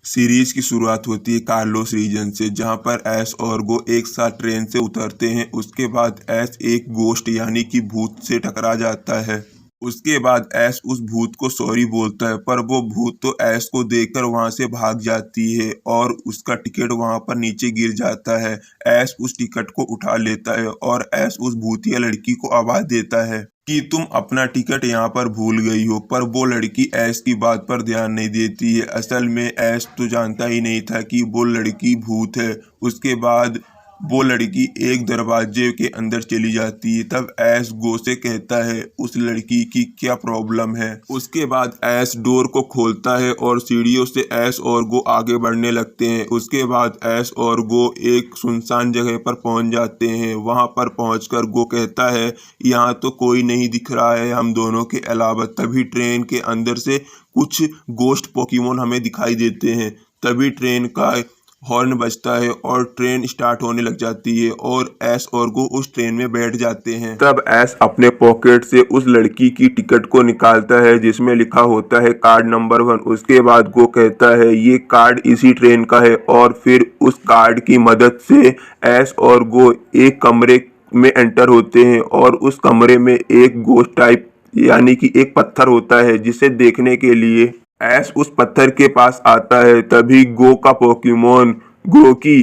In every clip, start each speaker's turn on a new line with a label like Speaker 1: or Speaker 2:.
Speaker 1: Series की शुरुआत होती है कार्लोस रीजन से, जहां पर ऐश और गो एक साथ ट्रेन से उतरते हैं। उसके बाद ऐश एक गोस्ट यानी कि भूत से टकरा जाता है। उसके बाद ऐश उस भूत को सॉरी बोलता है, पर वो भूत तो ऐश को देखकर वहां से भाग जाती है और उसका टिकट वहां पर नीचे गिर जाता है। ऐश उस टिकट को उठा लेता है और ऐश उस भूतिया लड़की को आवाज देता है कि तुम अपना टिकट यहाँ पर भूल गई हो, पर वो लड़की ऐश की बात पर ध्यान नहीं देती है। असल में ऐश तो जानता ही नहीं था कि वो लड़की भूत है। उसके बाद वो लड़की एक दरवाजे के अंदर चली जाती है। तब ऐश गो से कहता है उस लड़की की क्या प्रॉब्लम है। उसके बाद ऐश डोर को खोलता है और सीढ़ियों से ऐश और गो आगे बढ़ने लगते हैं। उसके बाद ऐश और गो एक सुनसान जगह पर पहुंच जाते हैं। वहां पर पहुंचकर गो कहता है यहाँ तो कोई नहीं दिख रहा है हम दोनों के अलावा। तभी ट्रेन के अंदर से कुछ गोश्त पोकेमोन हमें दिखाई देते हैं। तभी ट्रेन का हॉर्न बजता है और ट्रेन स्टार्ट होने लग जाती है और ऐश और गो उस ट्रेन में बैठ जाते हैं। तब ऐश अपने पॉकेट से उस लड़की की टिकट को निकालता है जिसमें लिखा होता है कार्ड नंबर 1। उसके बाद गो कहता है ये कार्ड इसी ट्रेन का है और फिर उस कार्ड की मदद से ऐश और गो एक कमरे में एंटर होते हैं और उस कमरे में एक गोश्त टाइप यानी कि एक पत्थर होता है, जिसे देखने के लिए ऐश उस पत्थर के पास आता है। तभी गो का पोकेमोन ग्रोकी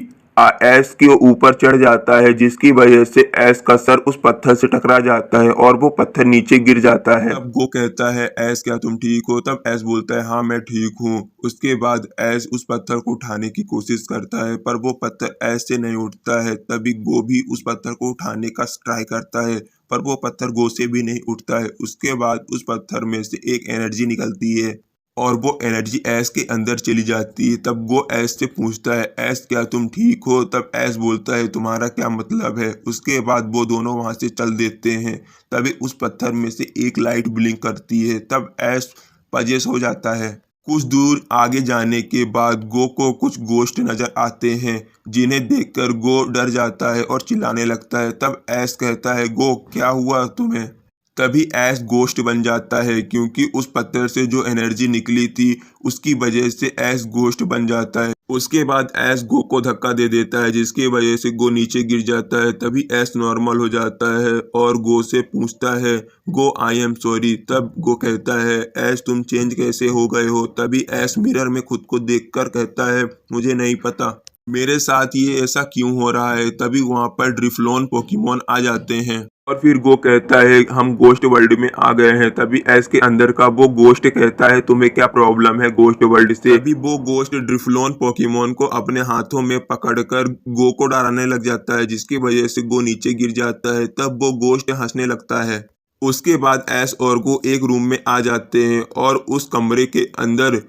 Speaker 1: ऐश के ऊपर चढ़ जाता है, जिसकी वजह से ऐश का सर उस पत्थर से टकरा जाता है और वो पत्थर नीचे गिर जाता है। तब गो कहता है ऐश क्या तुम ठीक हो? तब ऐश बोलता है हाँ मैं ठीक हूँ। उसके बाद ऐश उस पत्थर को उठाने की कोशिश करता है, पर वो पत्थर ऐश से नहीं उठता है। तभी गो भी उस पत्थर को उठाने का ट्राई करता है, पर वो पत्थर गो से भी नहीं उठता है। उसके बाद उस पत्थर में से एक एनर्जी निकलती है और वो एनर्जी ऐश के अंदर चली जाती है। तब वो ऐश से पूछता है ऐश क्या तुम ठीक हो? तब ऐश बोलता है तुम्हारा क्या मतलब है? उसके बाद वो दोनों वहां से चल देते हैं। तभी उस पत्थर में से एक लाइट ब्लिंक करती है। तब ऐश पजेस हो जाता है। कुछ दूर आगे जाने के बाद गो को कुछ गोश्त नजर आते हैं, जिन्हें देखकर गो डर जाता है और चिल्लाने लगता है। तब ऐश कहता है गो क्या हुआ तुम्हें? तभी ऐश गोश्त बन जाता है, क्योंकि उस पत्थर से जो एनर्जी निकली थी उसकी वजह से ऐश गोश्त बन जाता है। उसके बाद ऐश गो को धक्का दे देता है, जिसकी वजह से गो नीचे गिर जाता है। तभी ऐश नॉर्मल हो जाता है और गो से पूछता है गो आई एम सॉरी। तब गो कहता है ऐश तुम चेंज कैसे हो गए हो? तभी ऐश मिरर में खुद को देखकर कहता है मुझे नहीं पता मेरे साथ ये ऐसा क्यों हो रहा है। तभी वहां पर ड्रिफ्लोन पोकेमोन आ जाते हैं और फिर गो कहता है हम गोश्त वर्ल्ड में आ गए हैं। तभी ऐश के अंदर का वो गोश्त कहता है तुम्हें क्या प्रॉब्लम है गोश्त वर्ल्ड से? तभी वो गोश्त ड्रिफ्लोन पोकेमोन को अपने हाथों में पकड़कर गो को डराने लग जाता है, जिसकी वजह से गो नीचे गिर जाता है। तब वो गोश्त हंसने लगता है। उसके बाद ऐश और गो एक रूम में आ जाते हैं और उस कमरे के अंदर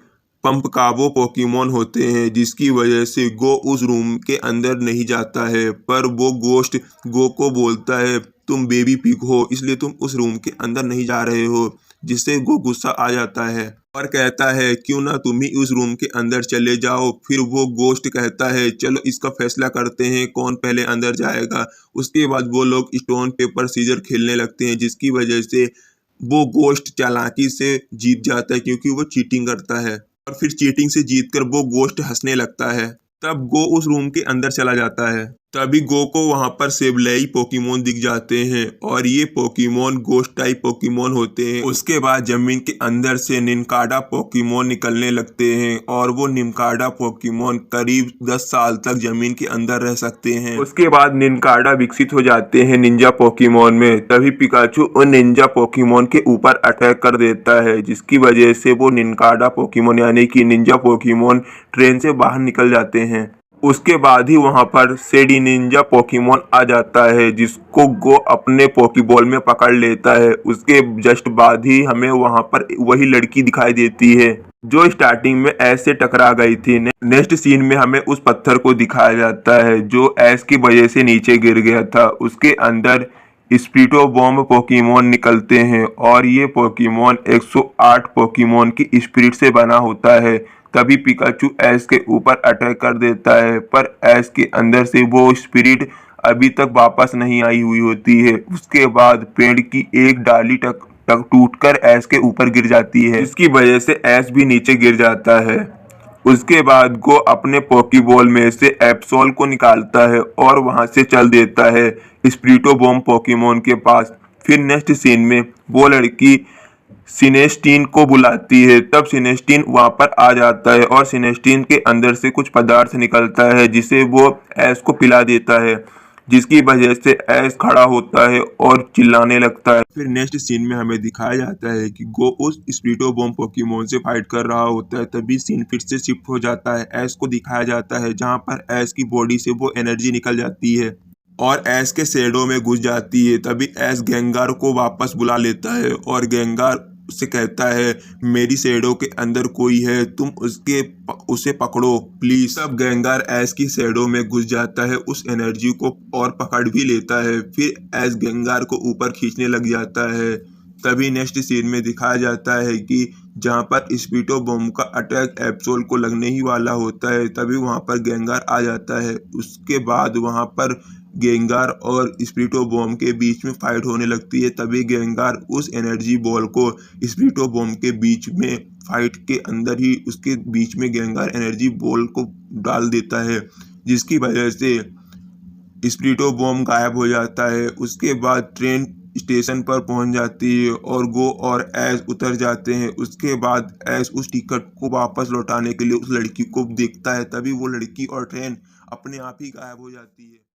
Speaker 1: पंप काबो पोकेमोन होते हैं, जिसकी वजह से गो उस रूम के अंदर नहीं जाता है। पर वो गोश्त गो को बोलता है तुम बेबी पिग हो, इसलिए तुम उस रूम के अंदर नहीं जा रहे हो, जिससे गो गुस्सा आ जाता है और कहता है क्यों ना तुम ही उस रूम के अंदर चले जाओ। फिर वो गोश्त कहता है चलो इसका फैसला करते हैं कौन पहले अंदर जाएगा। उसके बाद वो लोग स्टोन पेपर सीजर खेलने लगते हैं, जिसकी वजह से वो गोश्त चालाकी से जीत जाता है, क्योंकि वो चीटिंग करता है। और फिर चीटिंग से जीतकर वो गोश्त हंसने लगता है। तब गो उस रूम के अंदर चला जाता है। तभी गो को वहां पर सेबलेई पोकेमोन दिख जाते हैं और ये पोकेमोन गोश्त टाइप पोकेमोन होते हैं। उसके बाद जमीन के अंदर से निनकाडा पोकेमोन निकलने लगते हैं और वो निनकाडा पोकेमोन करीब 10 साल तक जमीन के अंदर रह सकते हैं। उसके बाद निनकाडा विकसित हो जाते हैं निंजा पोकेमोन में। तभी पिकाचू उन निंजा पोकेमोन के ऊपर अटैक कर देता है, जिसकी वजह से वो निनकाडा पोकेमोन यानी कि निंजा पोकेमोन ट्रेन से बाहर निकल जाते हैं। उसके बाद ही वहां पर सेडी निंजा पोकेमोन आ जाता है, जिसको गो अपने पोकेबॉल में पकड़ लेता है। उसके जस्ट बाद ही हमें वहां पर वही लड़की दिखाई देती है जो स्टार्टिंग में ऐश से टकरा गई थी। नेक्स्ट सीन में हमें उस पत्थर को दिखाया जाता है जो ऐश की वजह से नीचे गिर गया था। उसके अंदर स्पीटो बॉम्ब पोकेमोन निकलते हैं और ये पोकेमोन 108 पोकेमोन की स्पिरिट से बना होता है। तभी पिकाचू ऐश के ऊपर अटैक कर देता है, पर ऐश के अंदर से वो स्पिरिट अभी तक वापस नहीं आई हुई होती है। उसके बाद पेड़ की एक डाली तक टूटकर ऐश के ऊपर गिर जाती है, जिसकी वजह से ऐश भी नीचे गिर जाता है। उसके बाद गो अपने पोकीबॉल में से एप्सोल को निकालता है और वहां से चल देता है स्प्रिटो बॉम्ब पोकेमोन के पास। फिर नेक्स्ट सीन में वो लड़की सिनेस्टीन को बुलाती है, तब सिनेस्टीन वहां पर आ जाता है और सिनेस्टीन के अंदर से कुछ पदार्थ निकलता है जिसे वो ऐश को पिला देता है, जिसकी वजह से ऐश खड़ा होता है और चिल्लाने लगता है। फिर नेक्स्ट सीन में हमें दिखाया जाता है कि गो उस स्पीडो बॉम्ब पोकेमोन से फाइट कर रहा होता है, तभी सीन फिर से शिफ्ट हो जाता है। ऐश को दिखाया जाता है जहां पर ऐश की बॉडी से वो एनर्जी निकल जाती है और ऐश के शेडो में घुस जाती है। तभी ऐश गेंगार को वापस बुला लेता है और गेंगार से कहता है मेरी शेडो के अंदर कोई है, तुम उसे पकड़ो प्लीज। तब गेंगार ऐश की शेडो में घुस जाता है उस एनर्जी को और पकड़ भी लेता है। फिर ऐश गेंगार को ऊपर खींचने लग जाता है। तभी नेक्स्ट सीन में दिखाया जाता है कि जहां पर स्पीटो बॉम्ब का अटैक एप्सोल को लगने ही वाला होता है, तभी वहां पर गेंगार आ जाता है। उसके बाद वहां पर गेंगार और स्पीटो बॉम्ब के बीच में फाइट होने लगती है। तभी गेंगार उस एनर्जी बॉल को स्पीटो बॉम्ब के बीच में फाइट के अंदर ही उसके बीच में गेंगार एनर्जी बॉल को डाल देता है, जिसकी वजह से स्पीटो बॉम्ब गायब हो जाता है। उसके बाद ट्रेन स्टेशन पर पहुंच जाती है और गो और ऐश उतर जाते हैं। उसके बाद ऐश उस टिकट को वापस लौटाने के लिए उस लड़की को देखता है, तभी वो लड़की और ट्रेन अपने आप ही गायब हो जाती है।